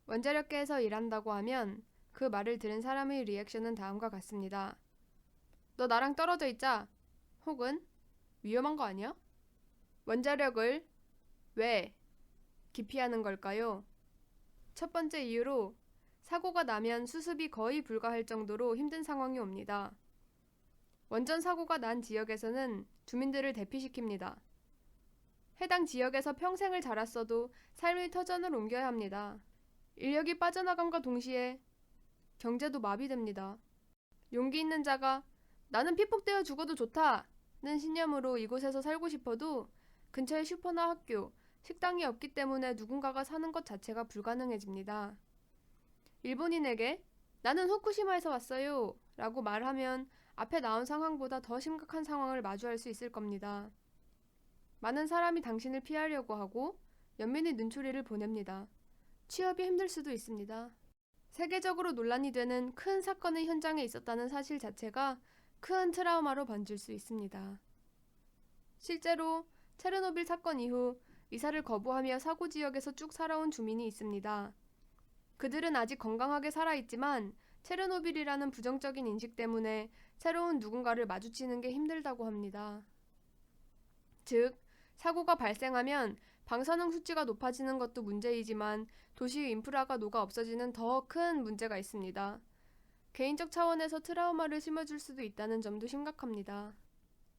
원자력계에서 일한다고 하면 그 말을 들은 사람의 리액션은 다음과 같습니다. 너 나랑 떨어져 있자. 혹은 위험한 거 아니야? 원자력을 왜 기피하는 걸까요? 첫 번째 이유로 사고가 나면 수습이 거의 불가할 정도로 힘든 상황이 옵니다. 원전 사고가 난 지역에서는 주민들을 대피시킵니다. 해당 지역에서 평생을 자랐어도 삶의 터전을 옮겨야 합니다. 인력이 빠져나감과 동시에 경제도 마비됩니다. 용기 있는 자가 나는 피폭되어 죽어도 좋다는 신념으로 이곳에서 살고 싶어도 근처에 슈퍼나 학교, 식당이 없기 때문에 누군가가 사는 것 자체가 불가능해집니다. 일본인에게 나는 후쿠시마에서 왔어요 라고 말하면 앞에 나온 상황보다 더 심각한 상황을 마주할 수 있을 겁니다. 많은 사람이 당신을 피하려고 하고 연민의 눈초리를 보냅니다. 취업이 힘들 수도 있습니다. 세계적으로 논란이 되는 큰 사건의 현장에 있었다는 사실 자체가 큰 트라우마로 번질 수 있습니다. 실제로 체르노빌 사건 이후 이사를 거부하며 사고 지역에서 쭉 살아온 주민이 있습니다. 그들은 아직 건강하게 살아있지만 체르노빌이라는 부정적인 인식 때문에 새로운 누군가를 마주치는 게 힘들다고 합니다. 즉, 사고가 발생하면 방사능 수치가 높아지는 것도 문제이지만 도시의 인프라가 녹아 없어지는 더 큰 문제가 있습니다. 개인적 차원에서 트라우마를 심어줄 수도 있다는 점도 심각합니다.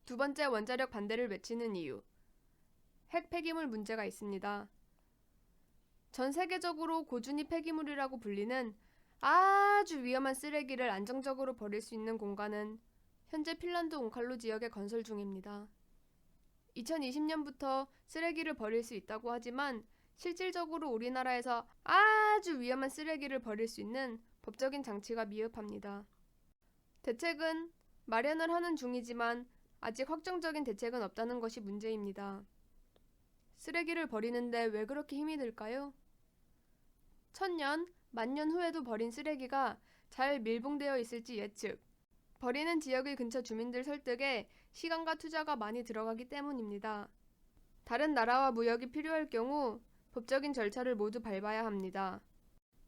두 번째, 원자력 반대를 외치는 이유. 핵 폐기물 문제가 있습니다. 전 세계적으로 고준위 폐기물이라고 불리는 아주 위험한 쓰레기를 안정적으로 버릴 수 있는 공간은 현재 핀란드 온칼루 지역에 건설 중입니다. 2020년부터 쓰레기를 버릴 수 있다고 하지만 실질적으로 우리나라에서 아주 위험한 쓰레기를 버릴 수 있는 법적인 장치가 미흡합니다. 대책은 마련을 하는 중이지만 아직 확정적인 대책은 없다는 것이 문제입니다. 쓰레기를 버리는데 왜 그렇게 힘이 들까요? 1000년, 10,000년 후에도 버린 쓰레기가 잘 밀봉되어 있을지 예측, 버리는 지역의 근처 주민들 설득에 시간과 투자가 많이 들어가기 때문입니다. 다른 나라와 무역이 필요할 경우 법적인 절차를 모두 밟아야 합니다.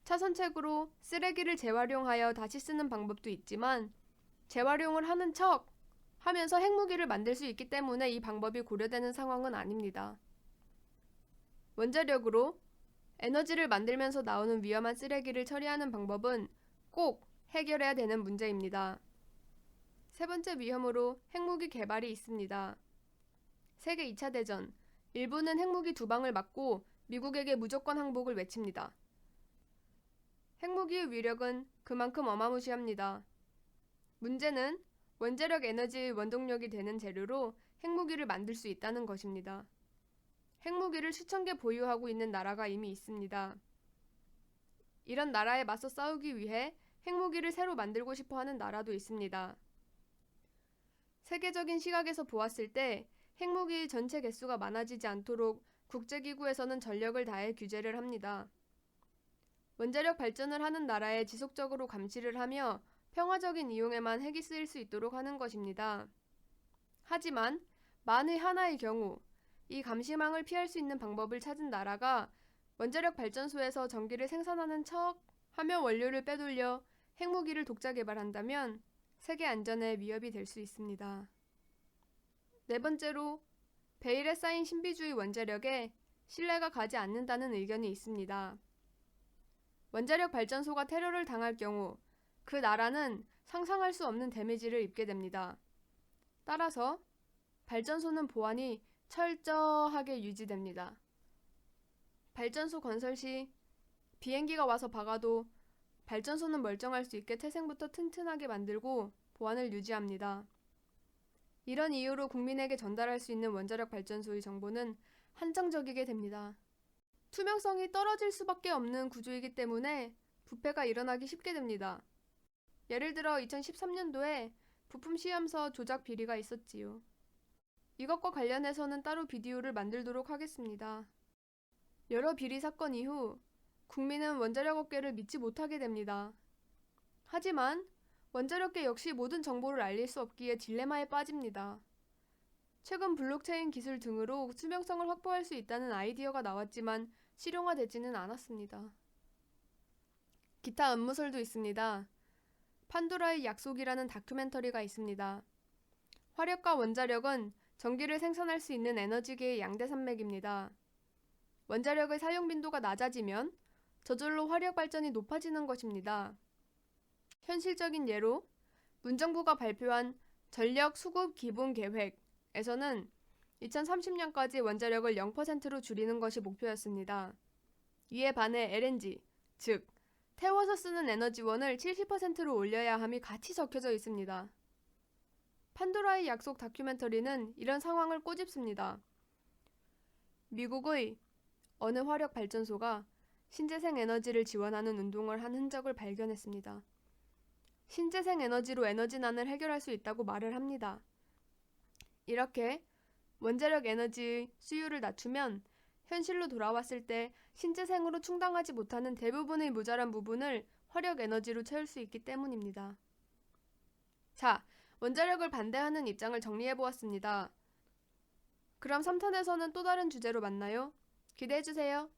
차선책으로 쓰레기를 재활용하여 다시 쓰는 방법도 있지만 재활용을 하는 척 하면서 핵무기를 만들 수 있기 때문에 이 방법이 고려되는 상황은 아닙니다. 원자력으로 에너지를 만들면서 나오는 위험한 쓰레기를 처리하는 방법은 꼭 해결해야 되는 문제입니다. 세 번째 위험으로 핵무기 개발이 있습니다. 세계 2차 대전, 일본은 핵무기 2방을 맞고 미국에게 무조건 항복을 외칩니다. 핵무기의 위력은 그만큼 어마무시합니다. 문제는 원자력 에너지의 원동력이 되는 재료로 핵무기를 만들 수 있다는 것입니다. 핵무기를 수천 개 보유하고 있는 나라가 이미 있습니다. 이런 나라에 맞서 싸우기 위해 핵무기를 새로 만들고 싶어 하는 나라도 있습니다. 세계적인 시각에서 보았을 때 핵무기의 전체 개수가 많아지지 않도록 국제기구에서는 전력을 다해 규제를 합니다. 원자력 발전을 하는 나라에 지속적으로 감시를 하며 평화적인 이용에만 핵이 쓰일 수 있도록 하는 것입니다. 하지만 만의 하나의 경우 이 감시망을 피할 수 있는 방법을 찾은 나라가 원자력 발전소에서 전기를 생산하는 척 하며 원료를 빼돌려 핵무기를 독자 개발한다면 세계 안전에 위협이 될 수 있습니다. 네 번째로 베일에 쌓인 신비주의 원자력에 신뢰가 가지 않는다는 의견이 있습니다. 원자력 발전소가 테러를 당할 경우 그 나라는 상상할 수 없는 데미지를 입게 됩니다. 따라서 발전소는 보안이 철저하게 유지됩니다. 발전소 건설 시 비행기가 와서 박아도 발전소는 멀쩡할 수 있게 태생부터 튼튼하게 만들고 보안을 유지합니다. 이런 이유로 국민에게 전달할 수 있는 원자력 발전소의 정보는 한정적이게 됩니다. 투명성이 떨어질 수밖에 없는 구조이기 때문에 부패가 일어나기 쉽게 됩니다. 예를 들어 2013년도에 부품 시험서 조작 비리가 있었지요. 이것과 관련해서는 따로 비디오를 만들도록 하겠습니다. 여러 비리 사건 이후 국민은 원자력 업계를 믿지 못하게 됩니다. 하지만 원자력계 역시 모든 정보를 알릴 수 없기에 딜레마에 빠집니다. 최근 블록체인 기술 등으로 투명성을 확보할 수 있다는 아이디어가 나왔지만 실용화되지는 않았습니다. 기타 음모설도 있습니다. 판도라의 약속이라는 다큐멘터리가 있습니다. 화력과 원자력은 전기를 생산할 수 있는 에너지계의 양대 산맥입니다. 원자력의 사용 빈도가 낮아지면 저절로 화력 발전이 높아지는 것입니다. 현실적인 예로 문정부가 발표한 전력 수급 기본 계획에서는 2030년까지 원자력을 0%로 줄이는 것이 목표였습니다. 이에 반해 LNG, 즉 태워서 쓰는 에너지원을 70%로 올려야 함이 같이 적혀져 있습니다. 판도라의 약속 다큐멘터리는 이런 상황을 꼬집습니다. 미국의 어느 화력 발전소가 신재생 에너지를 지원하는 운동을 한 흔적을 발견했습니다. 신재생 에너지로 에너지난을 해결할 수 있다고 말을 합니다. 이렇게 원자력 에너지의 수요를 낮추면 현실로 돌아왔을 때 신재생으로 충당하지 못하는 대부분의 모자란 부분을 화력 에너지로 채울 수 있기 때문입니다. 자, 원자력을 반대하는 입장을 정리해보았습니다. 그럼 3탄에서는 또 다른 주제로 만나요. 기대해주세요.